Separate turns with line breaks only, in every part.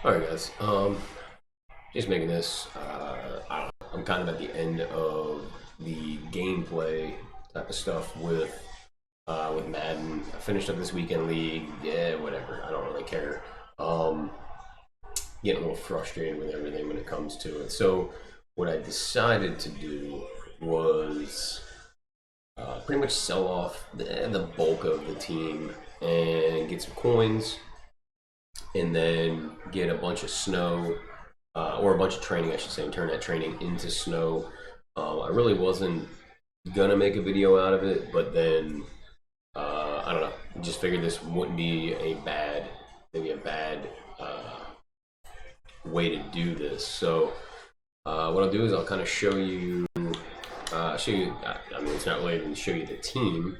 All right, guys. Just making this. I don't know. I'm kind of at the end of the gameplay type of stuff with Madden. I finished up this weekend league. Yeah, whatever. I don't really care. Um, Getting a little frustrated with everything when it comes to it. So what I decided to do was pretty much sell off the bulk of the team and get some coins and then get a bunch of snow or a bunch of training, I should say, and turn that training into snow. I really wasn't gonna make a video out of it, but then I don't know. Just figured this wouldn't be maybe a bad way to do this. So what I'll do is I'll kind of show you. Show you. I mean, it's not really even show you the team,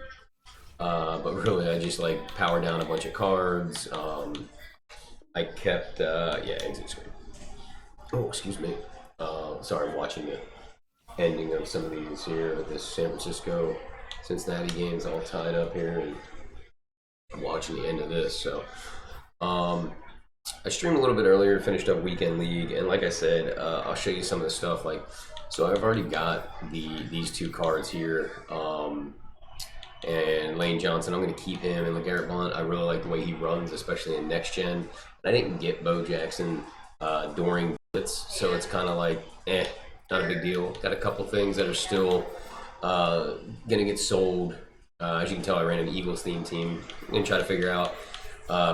but really, I just like power down a bunch of cards. I kept yeah, exit screen. Oh, excuse me. Sorry, I'm watching the ending of some of these here with this San Francisco Cincinnati games all tied up here, and I'm watching the end of this. So, I streamed a little bit earlier, finished up weekend league, and like I said, I'll show you some of the stuff. Like, so I've already got these two cards here, and Lane Johnson. I'm going to keep him, and LeGarrette Blount. I really like the way he runs, especially in next gen. I didn't get Bo Jackson during Blitz, so it's kind of like, not a big deal. Got a couple things that are still gonna get sold. As you can tell, I ran an Eagles themed team. I'm gonna try to figure out.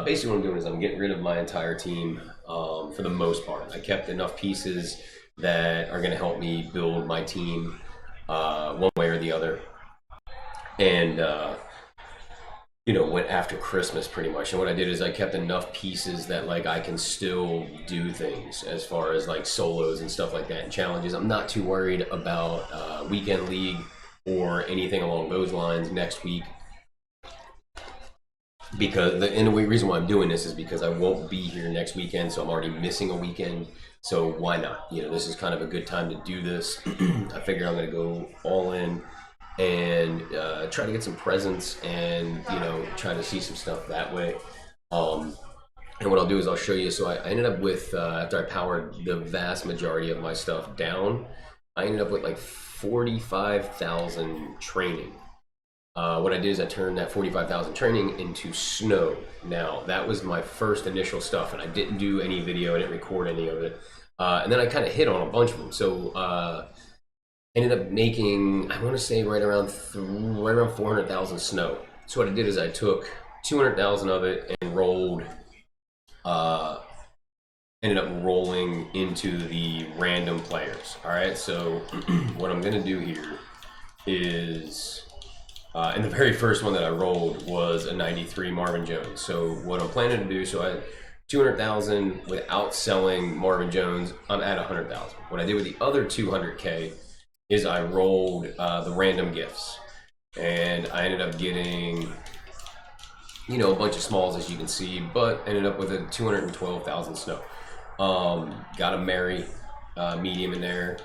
Basically, what I'm doing is I'm getting rid of my entire team for the most part. I kept enough pieces that are gonna help me build my team one way or the other, and went after Christmas pretty much. And what I did is I kept enough pieces that like I can still do things as far as like solos and stuff like that and challenges. I'm not too worried about weekend league or anything along those lines next week, because the reason why I'm doing this is because I won't be here next weekend, so I'm already missing a weekend. So why not? This is kind of a good time to do this. I figure I'm going to go all in and try to get some presents and try to see some stuff that way. And what I'll do is I'll show you. So I ended up with after I powered the vast majority of my stuff down, I ended up with like 45,000 training. What I did is I turned that 45,000 training into snow. Now that was my first initial stuff, and I didn't do any video, I didn't record any of it, and then I kind of hit on a bunch of them. So ended up making, I want to say right around 400,000 snow. So what I did is I took 200,000 of it and ended up rolling into the random players. All right, so what I'm gonna do here is, and the very first one that I rolled was a 93 Marvin Jones. So what I'm planning to do, so I 200,000 without selling Marvin Jones, I'm at 100,000. What I did with the other 200K is I rolled the random gifts, and I ended up getting a bunch of smalls, as you can see, but ended up with a 212,000 snow. Got a Mary medium in there.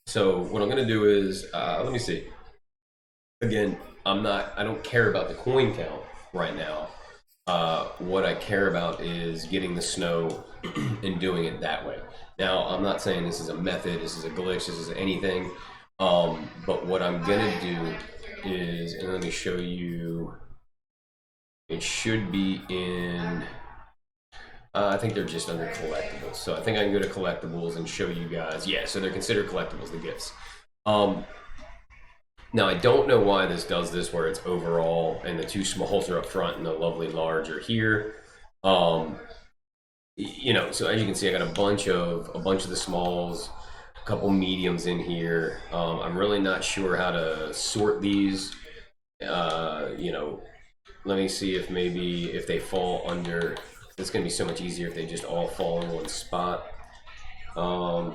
So what I'm gonna do is let me see. Again, I don't care about the coin count right now. What I care about is getting the snow and doing it that way. Now, I'm not saying this is a method, this is a glitch, this is anything. But what I'm gonna do is, and let me show you, it should be in, I think they're just under collectibles. So I think I can go to collectibles and show you guys. Yeah, so they're considered collectibles, the gifts. Now I don't know why this does this, where it's overall and the two smalls are up front and the lovely large are here. So as you can see, I got a bunch of the smalls, couple mediums in here. I'm really not sure how to sort these. Let me see if they fall under. It's gonna be so much easier if they just all fall in one spot. All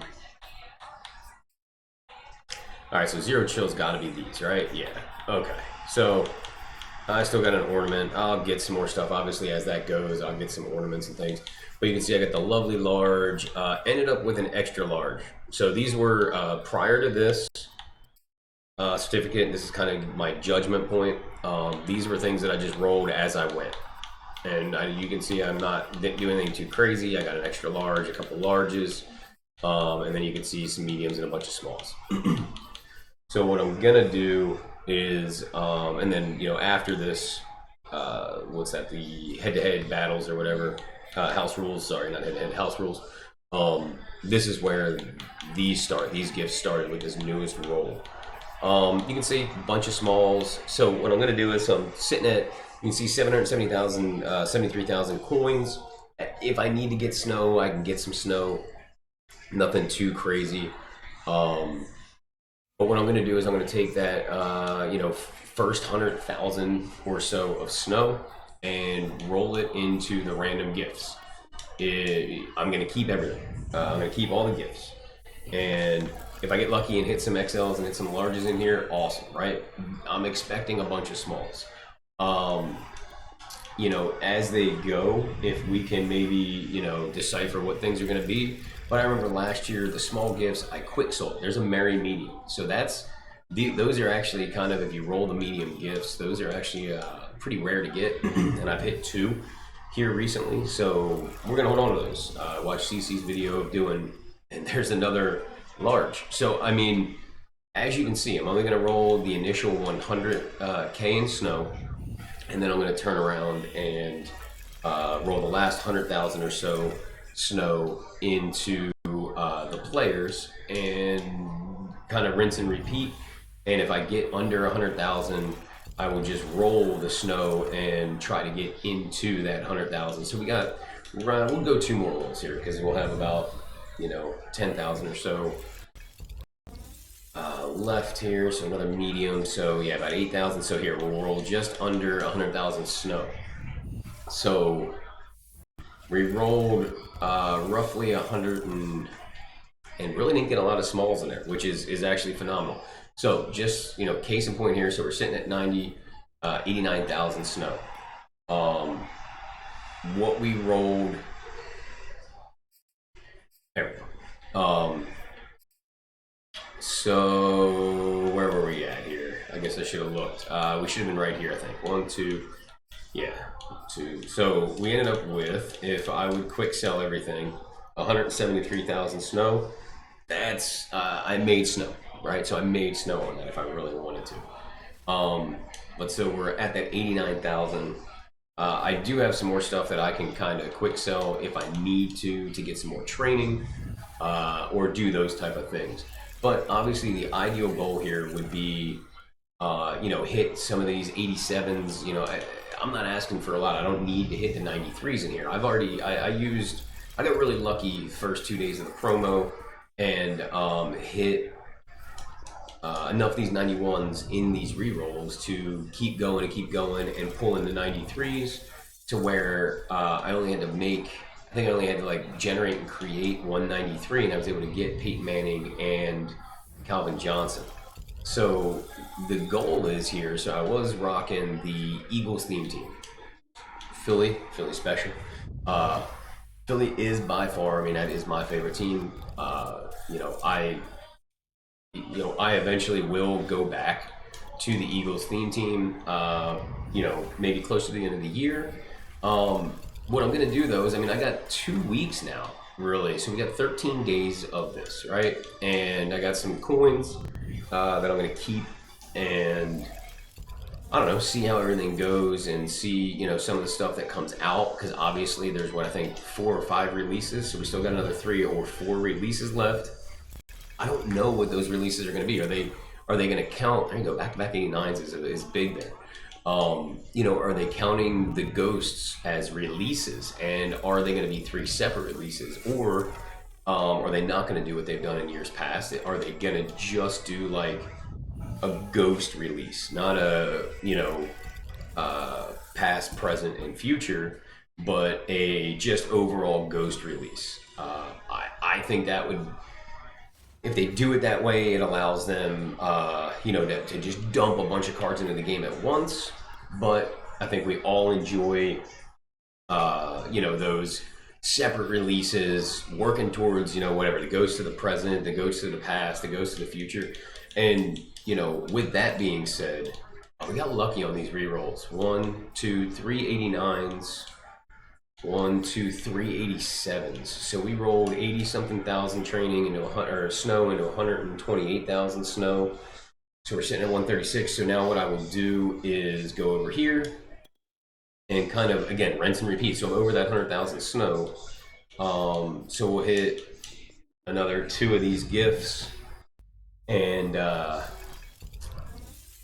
right, so Zero Chill's got to be these, right? Yeah. Okay. So I still got an ornament. I'll get some more stuff. Obviously, as that goes, I'll get some ornaments and things. But you can see I got the lovely large. Ended up with an extra large. So these were prior to this certificate. This is kind of my judgment point. These were things that I just rolled as I went. And you can see I'm not doing anything too crazy. I got an extra large, a couple larges, and then you can see some mediums and a bunch of smalls. So what I'm gonna do is, and then after this, what's that? The head-to-head battles or whatever, house rules. Sorry, not head-to-head, house rules. This is where these start. These gifts started with this newest roll. You can see a bunch of smalls. So what I'm gonna do is I'm sitting at, you can see 770,000, 73,000 coins. If I need to get snow, I can get some snow. Nothing too crazy. But what I'm going to do is I'm going to take that, first 100,000 or so of snow and roll it into the random gifts. I'm going to keep everything. I'm going to keep all the gifts. And if I get lucky and hit some XLs and hit some larges in here, awesome, right? I'm expecting a bunch of smalls. As they go, if we can maybe, decipher what things are going to be. But I remember last year, the small gifts, I quick sold. There's a merry medium. So those are actually kind of, if you roll the medium gifts, those are actually pretty rare to get. And I've hit 2 here recently. So we're going to hold on to those. Watch CC's video of doing, and there's another large. So, I mean, as you can see, I'm only going to roll the initial 100K in snow. And then I'm going to turn around and roll the last 100,000 or so snow into the players and kind of rinse and repeat. And if I get under 100,000, I will just roll the snow and try to get into that 100,000. So we'll go 2 more rolls here because we'll have about 10,000 or so left here. So another medium. So yeah, about 8,000. So here we'll roll just under 100,000 snow. So we rolled roughly 100 and really didn't get a lot of smalls in there, which is actually phenomenal. So just case in point here. So we're sitting at 89,000 snow. What we rolled. There we go. So where were we at here? I guess I should have looked. We should have been right here, I think. 1, 2, yeah, 2. So we ended up with, if I would quick sell everything, 173,000 snow. That's I made snow, right? So I made snow on that if I really wanted to. But so we're at that 89,000. I do have some more stuff that I can kind of quick sell if I need to get some more training or do those type of things. But obviously the ideal goal here would be, hit some of these 87s. I'm not asking for a lot. I don't need to hit the 93s in here. I got really lucky first 2 days of the promo and hit enough of these 91s in these rerolls to keep going and pull in the 93s to where I only had to generate and create 193, and I was able to get Peyton Manning and Calvin Johnson. So the goal is here, so I was rocking the Eagles theme team. Philly special. Philly is by far, that is my favorite team. I eventually will go back to the Eagles theme team, maybe close to the end of the year. What I'm going to do, though, is, I got 2 weeks now, really. So we got 13 days of this, right? And I got some coins that I'm going to keep and, I don't know, see how everything goes and see, some of the stuff that comes out. Because obviously there's, 4 or 5 releases. So we still got another 3 or 4 releases left. I don't know what those releases are going to be. Are they going to count? There you go. Back-to-back 89s is big there. Are they counting the ghosts as releases, and are they going to be 3 separate releases, or are they not going to do what they've done in years past? Are they going to just do like a ghost release, not a past, present, and future, but a just overall ghost release? I think that would. If they do it that way, it allows them, to just dump a bunch of cards into the game at once. But I think we all enjoy, those separate releases, working towards, whatever, the Ghost to the present, the Ghost to the past, the Ghost to the future. And, with that being said, We got lucky on these rerolls. 1, 2, 3 89s. 1, 2, 3 87s. So we rolled 80 something thousand training into or snow into 128,000 snow. So we're sitting at 136. So now what I will do is go over here and kind of, again, rinse and repeat. So I'm over that 100,000 snow. So we'll hit another 2 of these gifts, and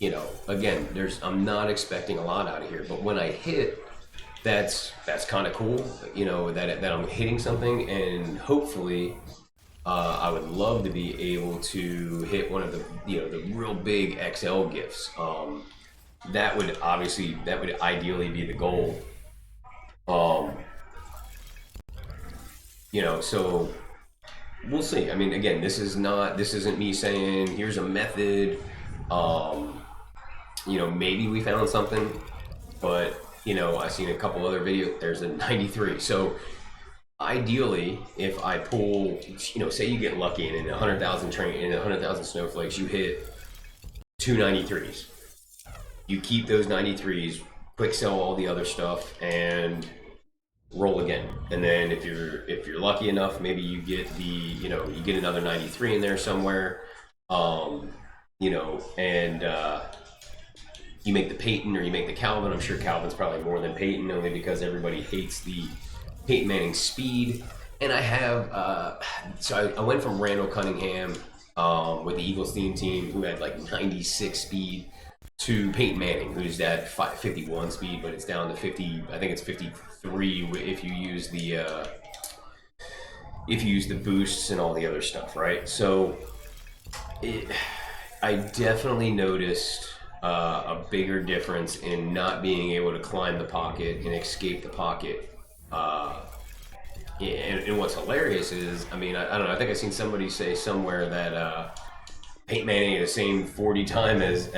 you know, again, I'm not expecting a lot out of here, but when I hit, that's kind of cool, you know, that I'm hitting something, and hopefully I would love to be able to hit one of the, you know, the real big XL gifts. That would ideally be the goal. You know, so we'll see. I mean, again, this isn't me saying here's a method. You know, maybe we found something, but you know, I've seen a couple other videos. There's a 93. So ideally, if I pull, you know, say you get lucky and in 100,000 snowflakes, you hit 2 93s. You keep those 93s, quick sell all the other stuff, and roll again. And then if you're lucky enough, maybe you get you get another 93 in there somewhere. You know, and you make the Peyton or you make the Calvin. I'm sure Calvin's probably more than Peyton, only because everybody hates the Peyton Manning speed. And I have, so I went from Randall Cunningham with the Eagles team who had like 96 speed, to Peyton Manning, who's at 51 speed, but it's down to 50. I think it's 53 if you use the boosts and all the other stuff, right? So I definitely noticed a bigger difference in not being able to climb the pocket and escape the pocket. And what's hilarious is, I mean, I don't know, I think I've seen somebody say somewhere that Peyton Manning had the same 40 time as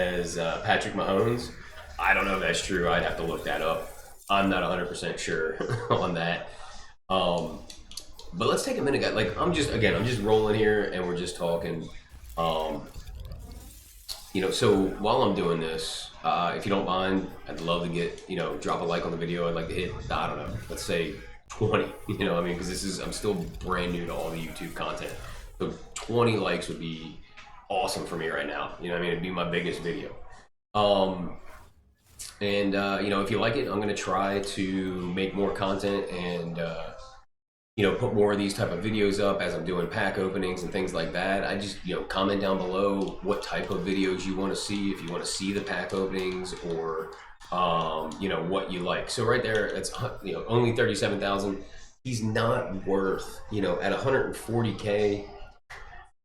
Patrick Mahomes. I don't know if that's true. I'd have to look that up. I'm not 100% sure on that. But let's take a minute, guys. Like, I'm just rolling here and we're just talking. You know, so while I'm doing this, if you don't mind, I'd love to get, you know, drop a like on the video. I'd like to hit, I don't know, let's say 20, you know, I mean, because I'm still brand new to all the YouTube content. So 20 likes would be awesome for me right now. You know what I mean? It'd be my biggest video. And you know, if you like it, I'm going to try to make more content and, you know, put more of these type of videos up as I'm doing pack openings and things like that. I just, you know, comment down below what type of videos you want to see, if you want to see the pack openings, or you know, what you like. So right there, it's, you know, only 37,000. He's not worth, you know, at 140K.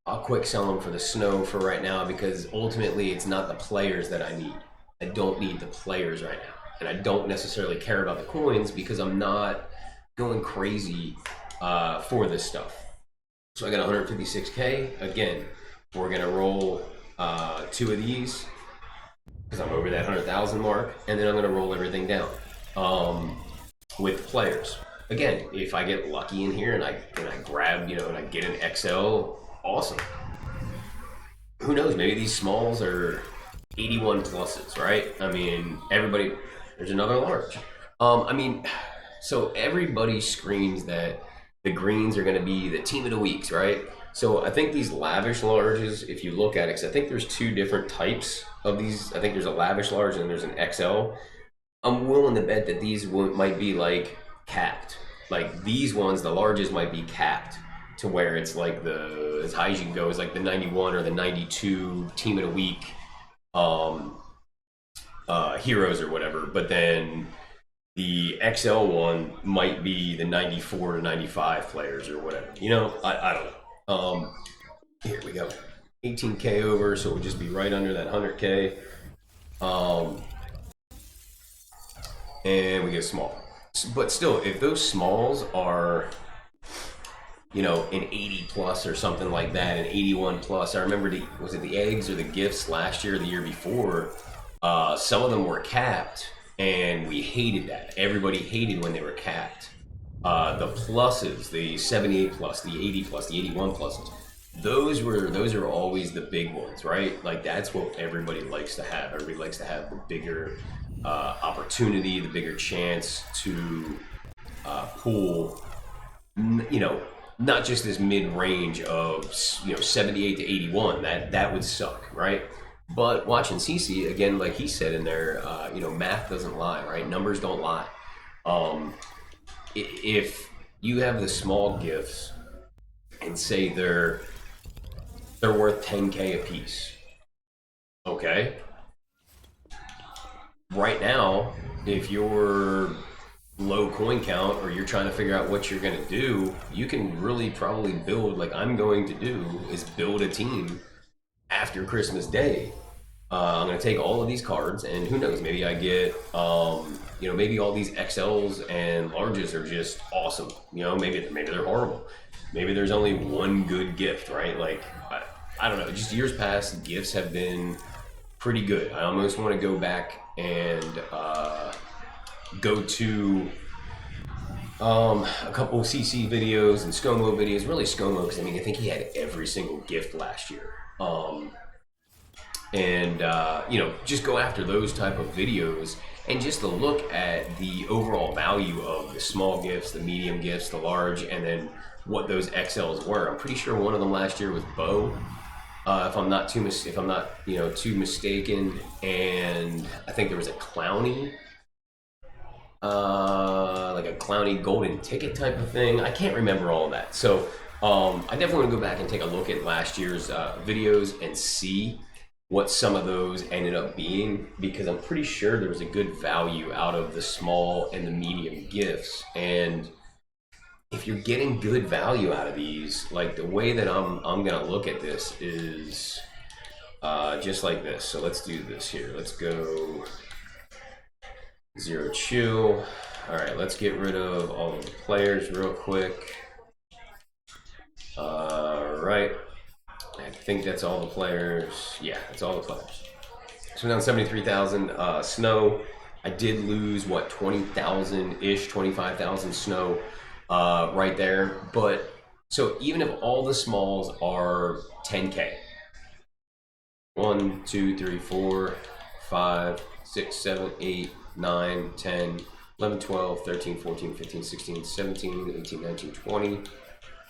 I'll quick sell him for the snow for right now, because ultimately it's not the players that I need. I don't need the players right now, and I don't necessarily care about the coins because I'm not going crazy for this stuff. So I got 156K. Again, we're gonna roll 2 of these because I'm over that 100,000 mark, and then I'm gonna roll everything down with players. Again, if I get lucky in here and I grab, you know, and I get an XL, awesome. Who knows? Maybe these smalls are 81 pluses, right? I mean, everybody. There's another large. I mean. So everybody screams that the greens are going to be the team of the weeks, right? So I think these lavish larges, if you look at it, because I think there's 2 different types of these. I think there's a lavish large and there's an XL. I'm willing to bet that these might be like capped. Like these ones, the larges might be capped to where it's like as high as you can go is like the 91 or the 92 team of the week heroes or whatever. But then the XL one might be the 94 to 95 players or whatever. You know, I don't know. Here we go. 18K over, so it would just be right under that 100K. And we get small. But still, if those smalls are, you know, an 80 plus or something like that, an 81 plus. I remember was it the eggs or the gifts last year or the year before? Some of them were capped. And we hated that. Everybody hated when they were capped. The pluses, the 78 plus, the 80 plus, the 81 pluses, those are always the big ones, right? Like that's what everybody likes to have. Everybody likes to have the bigger opportunity, the bigger chance to pull, you know, not just this mid range of 78 to 81. That would suck, right? But watching CC again, like he said in there, math doesn't lie, right? Numbers don't lie. If you have the small gifts and say they're worth 10K a piece, okay? Right now, if you're low coin count or you're trying to figure out what you're going to do, you can really probably build, like I'm going to do, is build a team after Christmas Day. I'm going to take all of these cards, and who knows, maybe I get, maybe all these XLs and larges are just awesome. Maybe they're horrible. Maybe there's only one good gift, right? Like, I don't know. Just years past, gifts have been pretty good. I almost want to go back and go to a couple of CC videos and ScoMo videos. Really ScoMo, because I think he had every single gift last year. Just go after those type of videos and just to look at the overall value of the small gifts, the medium gifts, the large, and then what those XLs were. I'm pretty sure one of them last year was Bo, if I'm not too mistaken, and I think there was a Clowney, like a Clowney golden ticket type of thing. I can't remember all of that. So I definitely want to go back and take a look at last year's videos and see what some of those ended up being, because I'm pretty sure there was a good value out of the small and the medium gifts. And if you're getting good value out of these, like the way that I'm gonna look at this is just like this. So let's do this here. Let's go Zero Chill. All right, let's get rid of all of the players real quick. All right. I think that's all the players. Yeah, that's all the players. So down 73,000. Snow, I did lose, 20,000-ish, 25,000 snow right there. But, so even if all the smalls are 10K, 1, 2, 3, 4, 5, 6, 7, 8, 9, 10, 11, 12, 13, 14, 15, 16, 17, 18, 19, 20,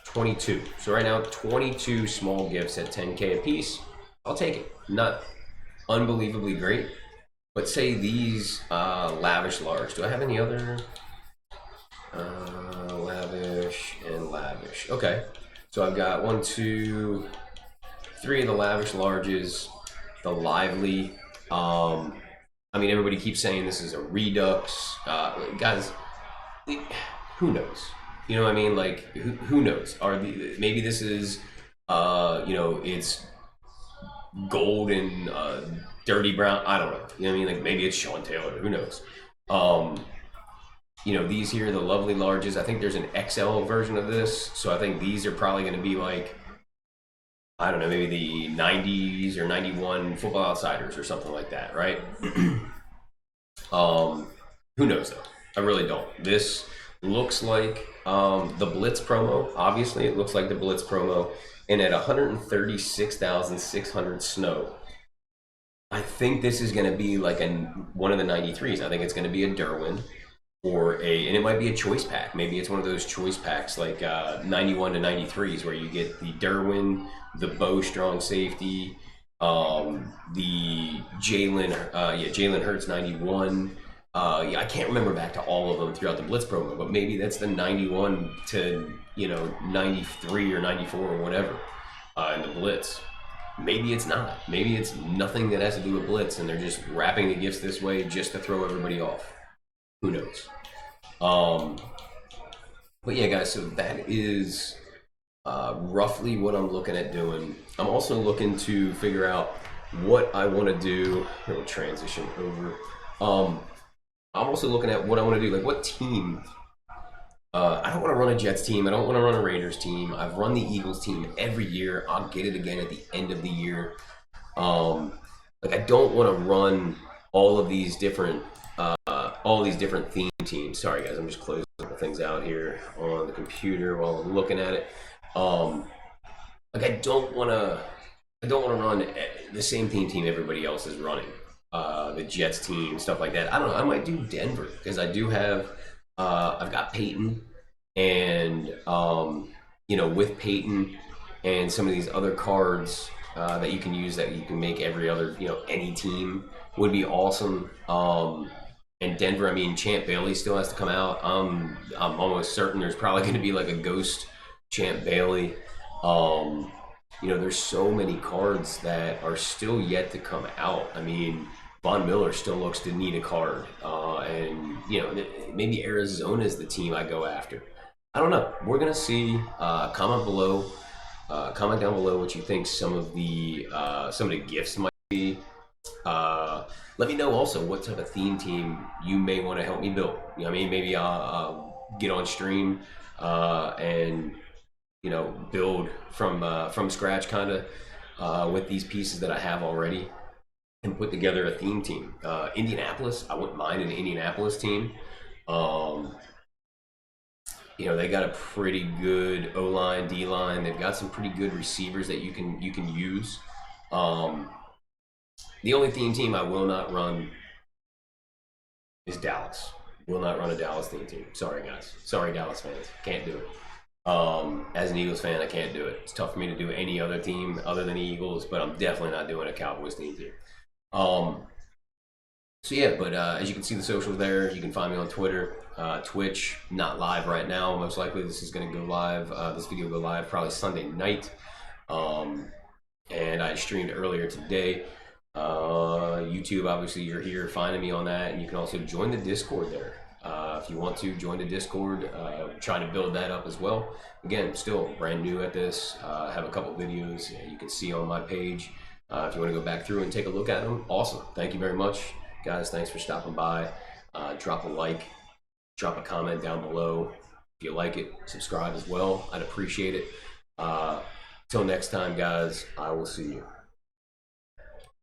22. So right now, 22 small gifts at 10K a piece. I'll take it. Not unbelievably great, but say these lavish large. Do I have any other lavish and lavish? Okay, so I've got 1, 2, 3 of the lavish larges. The lively. Everybody keeps saying this is a redux. Guys, who knows? You know what I mean? Like, who knows? Maybe this is, it's gold and dirty brown. I don't know. You know what I mean? Like, maybe it's Sean Taylor. Who knows? These here, the lovely larges. I think there's an XL version of this. So I think these are probably going to be like, I don't know, maybe the 90s or 91 Football Outsiders or something like that, right? Who knows, though? I really don't. This looks like the Blitz promo. Obviously, it looks like the Blitz promo. And at 136,600 snow, I think this is going to be like one of the 93s. I think it's going to be a Derwin and it might be a choice pack. Maybe it's one of those choice packs like 91 to 93s where you get the Derwin, the Bo strong safety, the Jalen Hurts 91. I can't remember back to all of them throughout the Blitz promo, but maybe that's the 91 to 93 or 94 or whatever in the Blitz. Maybe it's not. Maybe it's nothing that has to do with Blitz, and they're just wrapping the gifts this way just to throw everybody off. Who knows? But yeah, guys. So that is roughly what I'm looking at doing. I'm also looking to figure out what I want to do. Here, we'll transition over. I'm also looking at what I want to do, like what team. I don't want to run a Jets team. I don't want to run a Raiders team. I've run the Eagles team every year. I'll get it again at the end of the year. I don't want to run all of these different theme teams. Sorry, guys. I'm just closing things out here on the computer while I'm looking at it. like I don't want to run the same team everybody else is running. The Jets team, stuff like that. I don't know. I might do Denver because I do have. I've got Peyton, and with Peyton and some of these other cards that you can use that you can make every other any team would be awesome. And Denver, I mean, Champ Bailey still has to come out. I'm almost certain there's probably going to be like a ghost Champ Bailey. Um, there's so many cards that are still yet to come out. I mean, Von Miller still looks to need a card, and maybe Arizona is the team I go after. I don't know. We're gonna see. Comment down below what you think some of the gifts might be. Let me know also what type of theme team you may want to help me build. I mean, maybe I'll get on stream and build from scratch, kind of with these pieces that I have already, and put together a theme team. Indianapolis, I wouldn't mind an Indianapolis team. Um, they got a pretty good O line, D line. They've got some pretty good receivers that you can use. Um, the only theme team I will not run is Dallas. Will not run a Dallas theme team. Sorry guys. Sorry Dallas fans. Can't do it. As an Eagles fan, I can't do it. It's tough for me to do any other team other than the Eagles, but I'm definitely not doing a Cowboys theme team. Um, so yeah, but as you can see the socials there, you can find me on Twitter, Twitch. Not live right now. Most likely this is going to go live. This video will go live probably Sunday night. Um, and I streamed earlier today. YouTube, obviously, you're here finding me on that, and you can also join the Discord there. If you want to join the Discord, trying to build that up as well. Again, still brand new at this. I have a couple videos you can see on my page. If you want to go back through and take a look at them, awesome. Thank you very much, guys. Thanks for stopping by. Drop a like, drop a comment down below. If you like it, subscribe as well. I'd appreciate it. Till next time, guys, I will see you.